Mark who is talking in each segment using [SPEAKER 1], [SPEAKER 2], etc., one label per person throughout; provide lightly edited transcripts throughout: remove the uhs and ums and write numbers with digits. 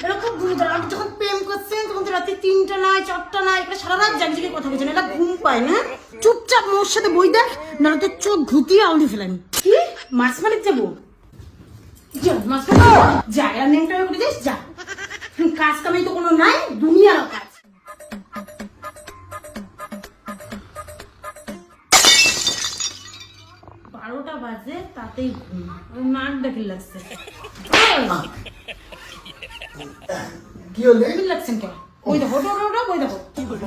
[SPEAKER 1] এরা খুব গুরুতর। আপনি যখন প্রেম করছেন তখন তো রাতে 3টা নয় 4টা নয়, এটা সারা রাত জাগিয়ে কথা বলছেন, এটা ঘুম পায় না। চুপচাপ মোর সাথে বই দেখ, নাহলে তো চোখ ঘুটিয়ে আউলি ফেলাম। কি মাছ মারিত যাবো? যা মাছ মারিত যা, এরা নেমটা করে দিস যা। কাজ কামাই তো কোনো নাই, দুনিয়ার কাজ। 12টা বাজে তাতেই ঘুম, নাক ডাকি লাগছে।
[SPEAKER 2] কি হলে
[SPEAKER 1] লাগছেন কেন? বই দেখো, ওটা বই দেখো। কি বলবো?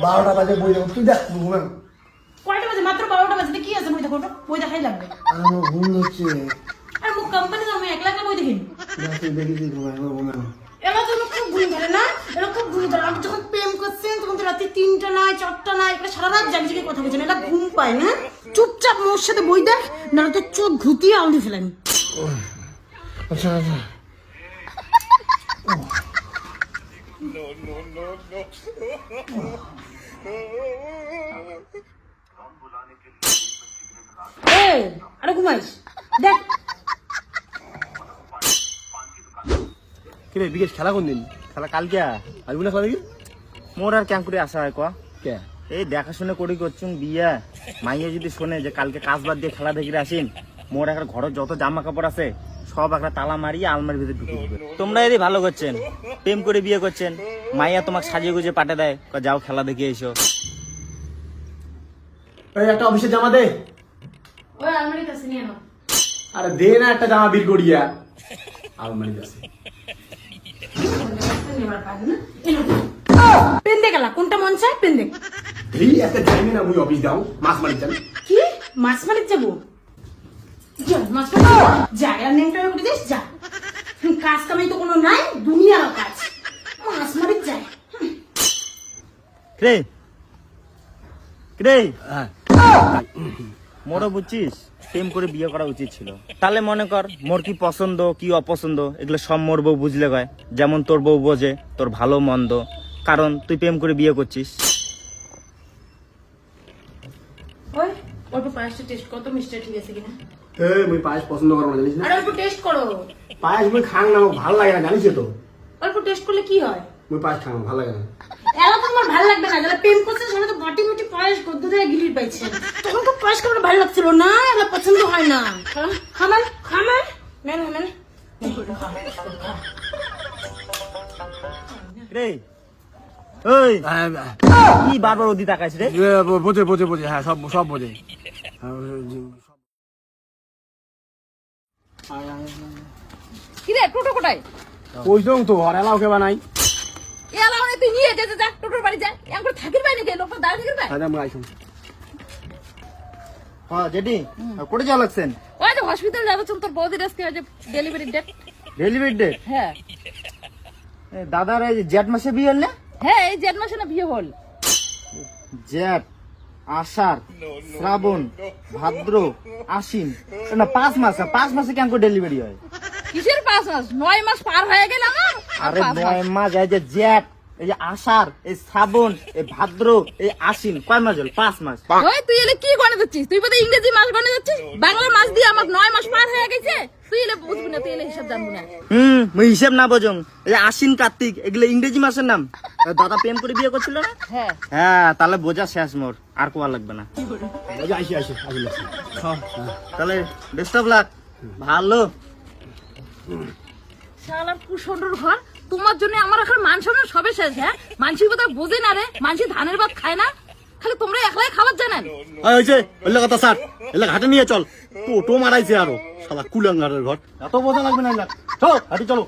[SPEAKER 2] 12টা বাজে বই দেখো, তুই দেখ ঘুমাম।
[SPEAKER 1] কয়টা বাজে? মাত্র 12টা বাজে, কি আছে বই দেখো? বই দেখাই লাগবে।
[SPEAKER 2] আমার ঘুম হচ্ছে।
[SPEAKER 1] আর মুখ কোম্পানি আমি একলা একলা বই দেখিনি।
[SPEAKER 2] তুই দেখি ঘুমাম।
[SPEAKER 1] এরা তো খুব ঘুম ধরে না, এরা খুব গুরুতর। আপনি যখন প্রেম করছেন তখন তো রাতে 3টা নয় 4টা নয়, এটা সারা রাত জাগিয়ে কথা বলছেন, এটা ঘুম পায় না। চুপচাপ মোর সাথে বই দেখ, নাহলে তো চোখ ঘুটিয়ে আউলি ফেলাম।
[SPEAKER 2] আচ্ছা আচ্ছা।
[SPEAKER 1] এই আরে ঘুমাইস দেখ।
[SPEAKER 3] কিরে বিকেশ খেলা কোন দিন? খেলা কালকে আসবো না খেলা দেখি। মোর আর ক্যাং করে আসা হয় ক কে এই দেখাশোনা করি করছুন বিয়া মাইয়া যদি শোনে যে কালকে কাজ বাদ দিয়ে খেলা দেখে আসেন, মোর একটা ঘরের যত জামা কাপড় আছে সব একটা তালা মারিয়ে আলমারির ভিতরে ঢুকে দিবে। তোমরা এরই ভালো করছেন, প্রেম করে বিয়ে করছেন, মাইয়া তোমাকে সাজিয়ে গুজে পাঠে দেয়, যাও খেলা দেখে এসো।
[SPEAKER 4] এই একটা অফিসের জামা দে।
[SPEAKER 1] ওই আলমারির কাছে নিয়ে নাও।
[SPEAKER 4] আরে দে না একটা জামা বিল করিয়া। আলমারি আছে।
[SPEAKER 1] পেন দে গেলা, কোনটা মন চায় পেন দে।
[SPEAKER 4] এই একটা টাইমে না মুই অফিস দাও মাছ মারি চাল।
[SPEAKER 1] কি মাছ মারিত যাবো? যা মাছ মারিত যা, এরা নেমটা করে দিস যা। কাজ কামাই তো কোনো নাই, দুনিয়ার কাজ। মাছ মারিত যায়।
[SPEAKER 3] রে রে
[SPEAKER 4] হ্যাঁ
[SPEAKER 3] মোরও বুঝছিস প্রেম করে বিয়ে করা উচিত ছিল। তাহলে মনে কর মোর কি পছন্দ কি অপছন্দ এগুলো সব মোর বউ বুঝলে হয়, যেমন তোর বউ বোঝে তোর ভালো মন্দ, কারণ তুই প্রেম করে বিয়ে করছিস।
[SPEAKER 1] ওই অল্প পায়েসটা টেস্ট কত মিষ্টি ঠিক আছে কিনা।
[SPEAKER 4] এই মুই পায়েস পছন্দ করো না জানিস না।
[SPEAKER 1] আরে অল্প টেস্ট করো।
[SPEAKER 4] পায়েস মুই খাং না, আমার ভালো লাগে না জানিস তো।
[SPEAKER 1] অল্প টেস্ট করলে কি হয়?
[SPEAKER 4] মুই পায়েস খাং ভালো লাগে না।
[SPEAKER 1] এলা তো আমার ভালো লাগবে না, যারা প্রেম করছে সেটা তো বাটি মুটি পায়েস গদ্দ দিয়ে গিলির পাইছে। তখন তো পায়েস খাবার ভালো লাগছিল না, এলা পছন্দ হয় না। খাবার খাবার মেন মেন
[SPEAKER 3] রে ওই কি বারবার ওদি তাকাইছ রে?
[SPEAKER 4] বোঝে বোঝে বোঝে, হ্যাঁ সব সব বোঝে।
[SPEAKER 5] কি রে টোটো কোটায়?
[SPEAKER 4] ওই তো আর এলাও কে বানাই।
[SPEAKER 5] এলা মানে তুই নিয়ে যেতে যা, টোটোর বাড়ি যা। এম করে থাকির বাই নাকি লোকটা দাঁড়িয়ে থাকির বাই?
[SPEAKER 4] আচ্ছা মুই আইছুম।
[SPEAKER 3] হ্যাঁ জেডি কোটে যাওয়া লাগছেন?
[SPEAKER 5] ওই যে হসপিটাল যাবে চল, তোর বৌদির আজকে ওই যে ডেলিভারি ডেট।
[SPEAKER 3] Delivery date?
[SPEAKER 5] হ্যাঁ
[SPEAKER 3] দাদার এই যে জেঠ মাসে বিয়ে হল না?
[SPEAKER 5] হ্যাঁ এই জেঠ মাসে না বিয়ে হল।
[SPEAKER 3] জেঠ আষাঢ় শ্রাবণ ভাদ্র আশ্বিন না 5 মাস, 5 মাসে কেন করে ডেলিভারি হয়?
[SPEAKER 5] কিসের 5 মাস? 9 মাস পার হয়ে গেল আমার।
[SPEAKER 3] আরে 9 মাস, এই যে জেঠ এই যে আষাঢ় এই শ্রাবণ এই ভাদ্র এই আশ্বিন কয় মাস হল? 5 মাস।
[SPEAKER 5] ওই তুই এলে কি গণে যাচ্ছিস? তুই বোধহয় ইংরেজি মাস গণে যাচ্ছিস। বাংলা মাস দিয়ে আমার 9 মাস পার হয়ে গেছে। তুই এলে বুঝবি না, তুই এলে হিসাব জানবি না।
[SPEAKER 3] মুই হিসেব না বোঝং। এই যে আশ্বিন কার্তিক এগুলো ইংরেজি মাসের নাম। দাদা প্রেম করে বিয়ে করছিল না?
[SPEAKER 5] হ্যাঁ
[SPEAKER 3] হ্যাঁ তাহলে বোঝা শেষ মোর, আর কোয়া লাগবে না।
[SPEAKER 4] আইসি আইসি আসলে
[SPEAKER 3] তাহলে বেস্ট অফ লাক। ভালো
[SPEAKER 5] শালার কুসন্ডর ঘর, তোমার জন্য আমার এখন মান সম্মান সবে শেষ। হ্যাঁ মানসির কথা বোঝে না রে, মানসি ধানের ভাত খায় না, খালি তোমরা একলাই খাবার জানেন।
[SPEAKER 4] ওইলে কথা স্যার এলে ঘাটে নিয়ে চল, টোটো মারাইছে আরো শালা কুলাঙ্গারের ঘর। এত বোঝা লাগবে না, চলো হাঁটি চলো।